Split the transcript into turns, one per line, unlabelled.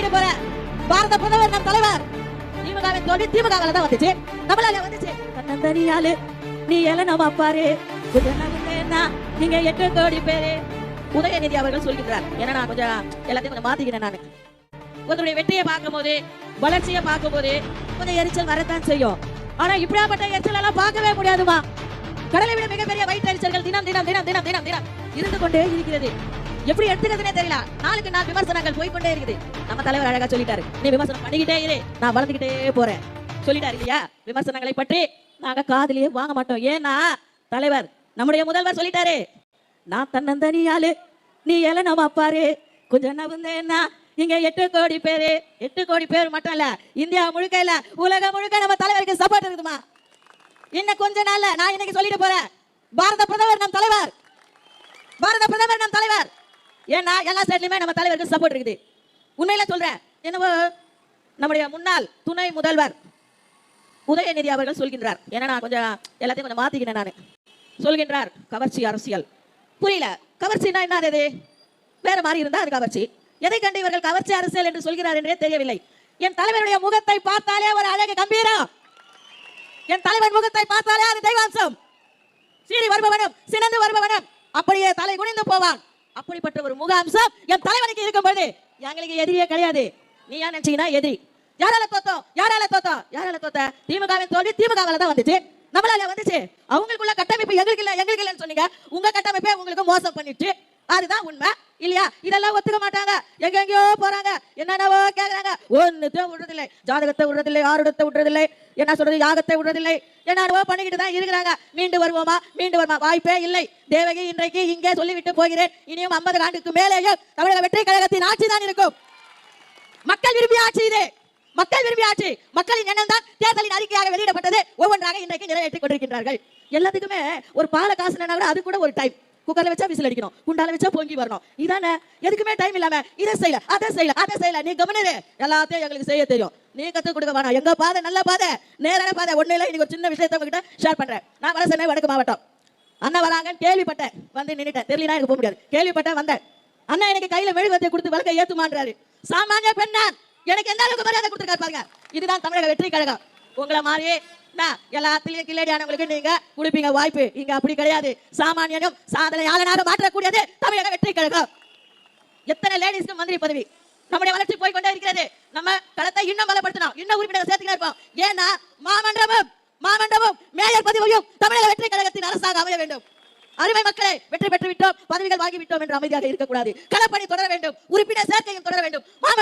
சொல்லிட்டு போறேன். பாரத பிரதமர் நம் தலைவர். திமுகவின் தோல்வி திமுகவால தான் வந்துச்சு, நம்மளால வந்துச்சு. தன்னந்தனியாளு நீ எலனமா பாரு, நீங்க 8 கோடி பேரு. உதயநிதி அவர்கள் சொல்கிறார். ஏன்னா நான் கொஞ்சம் எல்லாத்தையும் கொஞ்சம் மாத்திக்கிறேன். நான் ஒருத்தருடைய வெற்றியை பார்க்கும் போது, வளர்ச்சியை பார்க்கும் போது கொஞ்சம் எரிச்சல் வரத்தான் செய்யும். ஆனா இப்படியாப்பட்ட எரிச்சல் எல்லாம் பார்க்கவே முடியாதுமா. கடலை விட மிகப்பெரிய வயிற்றெரிச்சல்கள் தினம் தினம் தினம் தினம் தினம் தினம் இருந்து கொண்டே இருக்கிறது. எப்படி எடுத்துக்கிறதுனே தெரியல. நாளுக்கு நாள் விமர்சனங்கள் போய்கொண்டே இருக்குது. நம்ம தலைவர் அழகா சொல்லிட்டாரு, நீ விமர்சனம் பண்ணிக்கிட்டே இரு, நான் வளர்ந்துகிட்டே போறேன் சொல்லிட்டாரு இல்லையா. விமர்சனங்களை பற்றி நாங்க காதுலயே வாங்க மாட்டோம். ஏன்னா தலைவர் நம்முடைய முதல்வர் சொல்லிட்டாரு, நான் தன்னந்தனியாளு நீ எலனமா பாரு, கொஞ்சம் நவுந்தேன்னா இங்க 8 கோடி பேரு. 8 கோடி பேர் மட்டும் இல்ல, இந்தியா முழுக்க இல்ல, உலகம் முழுக்க நம்ம தலைவருக்கு சப்போர்ட் இருக்குமா. இன்னும் கொஞ்ச நாள்ல நான் இன்னைக்கு சொல்லிட்டு போறேன், பாரத பிரதமர் நம் தலைவர். பாரத பிரதமர் நம் தலைவர். ஏன்னா எல்லா ஸ்டேட்லயுமே நம்ம தலைவருக்கு சப்போர்ட் இருக்குது. உண்மையில சொல்றேன். என்னவோ நம்முடைய முன்னாள் துணை முதல்வர் உதயநிதி அவர்கள் சொல்கின்றார். ஏன்னா நான் கொஞ்சம் எல்லாத்தையும் கொஞ்சம் மாத்திக்கினேன். நான் சொல்கின்றார், கவர்ச்சி அரசியல். புரியல, கவர்ச்சினா என்னது? வேற மாதிரி இருந்தா அது கவர்ச்சி. எதை கண்டு இவர்கள் கவர்ச்சி அரசியல் என்று சொல்கிறார் என்றே தெரியவில்லை. என் தலைவருடைய முகத்தை பார்த்தாலே ஒரு அழகு கம்பீரம். என் தலைவர் முகத்தை பார்த்தாலே அது தெய்வாம்சம். சீறி வருபவனும் சினந்து வருபவனும் அப்படியே தலை குனிந்து போவான். அப்படிப்பட்ட ஒரு முகாம்சம் என் தலைவனுக்கு இருக்கும்போது எங்களுக்கு எதிரியே கிடையாது. நீ ஏன் நினைச்சீங்கன்னா எதிரி. யாரால தோத்தோம்? யாரால தோத்தோம்? யாரால தோத்த? திமுகவின் தோல்வி திமுகவால தான் வந்துச்சு, நம்மளால வந்துச்சு. அவங்களுக்குள்ள கட்டமைப்பு எங்களுக்கு இல்ல, எங்களுக்கு இல்லன்னு சொன்னீங்க. உங்க கட்டமைப்பே உங்களுக்கு மோசம் பண்ணிட்டு, அதுதான் உண்மை இல்லையா? இதெல்லாம் ஒத்துக்க மாட்டாங்க. எங்கெங்கயோ போறாங்க, என்னென்னவோ கேக்குறாங்க. ஒண்ணுத்தையும் விடுறதில்லை, ஜாதகத்தை விடுறதில்லை, ஆருடத்தை விடுறதில்லை, என்ன சொல்றது, யாகத்தை விடுறதில்லை, என்னவோ பண்ணிக்கிட்டு தான் இருக்கிறாங்க. மீண்டு வருவோமா? மீண்டு வருமா? வாய்ப்பே இல்லை. தேவகி இன்றைக்கு இங்கே சொல்லிவிட்டு போகிறேன், இனியும் 50 ஆண்டுக்கு மேலேயும் தமிழக வெற்றி கழகத்தின் ஆட்சி தான் இருக்கும். மக்கள் விரும்பிய ஆட்சி இது. மக்கள் விரும்பிய ஆட்சி. மக்களின் எண்ணம் தான் தேர்தலின் அறிக்கையாக வெளியிடப்பட்டது. ஒவ்வொன்றாக இன்றைக்கு நிறைவேற்றிக் கொண்டிருக்கிறார்கள். எல்லாத்துக்குமே ஒரு பால காசுனா கூட அது கூட ஒரு டைம். குக்கர்ல வச்சா விசில் அடிக்கணும், குண்டால வச்சா பொங்கி வரணும். இதானே எதுக்குமே டைம் இல்லாம இதை செய்யல, அதை செய்யல, அதை செய்யல. நீ கவனிரு, எல்லாத்தையும் எங்களுக்கு செய்ய தெரியும். நீ கத்து கொடுக்க வேணாம். எங்க பாதை நல்ல பாதை, நேரான பாதை. ஒண்ணு இல்லை. இன்னைக்கு ஒரு சின்ன விஷயத்தை உங்ககிட்ட ஷேர் பண்றேன். நான் வட சென்னை வடக்கு மாவட்டம். அண்ணா வராங்கன்னு கேள்விப்பட்டேன், வந்து நின்னுட்டேன். தெரியலனா எனக்கு போக முடியாது. கேள்விப்பட்டேன், வந்தேன். அண்ணா எனக்கு கையில மெழுகுவர்த்தியை கொடுத்து வழக்கை ஏத்துமான்றாரு. சாமானிய பெண்ணான் எனக்கு எந்த அளவுக்கு மரியாதை கொடுத்துருக்காரு பாருங்க. இதுதான் தமிழக வெற்றி கழகம். உங்களை மாதிரியே எல்லாத்திலையும் கிளடியானவங்களுக்கு நீங்க குளிப்பீங்க வாய்ப்பு. இங்க அப்படி கிடையாது. சாமானியனும் சாதனையாளனாக மாற்றக்கூடியது தமிழக வெற்றி கழகம். எத்தனை லேடிஸ்க்கு மந்திரி பதவி. நம்முடைய வளர்ச்சி போய்கொண்டே இருக்கிறது. நம்ம களத்தை இன்னும் பலப்படுத்தணும், இன்னும் உறுப்பினர் சேர்த்துக்கிட்டே இருப்போம். ஏன்னா மாமண்டமும் மேயர் பதவியும் தமிழக வெற்றி கழகத்தின் அரசாக அமைய வேண்டும். அருமை மக்களை, வெற்றி பெற்று விட்டோம், பதவிகள் வாங்கி விட்டோம் என்று அமைதியாக இருக்கக்கூடாது. களப்பணி தொடர வேண்டும், உறுப்பினர் சேர்க்கையும் தொடர வேண்டும்.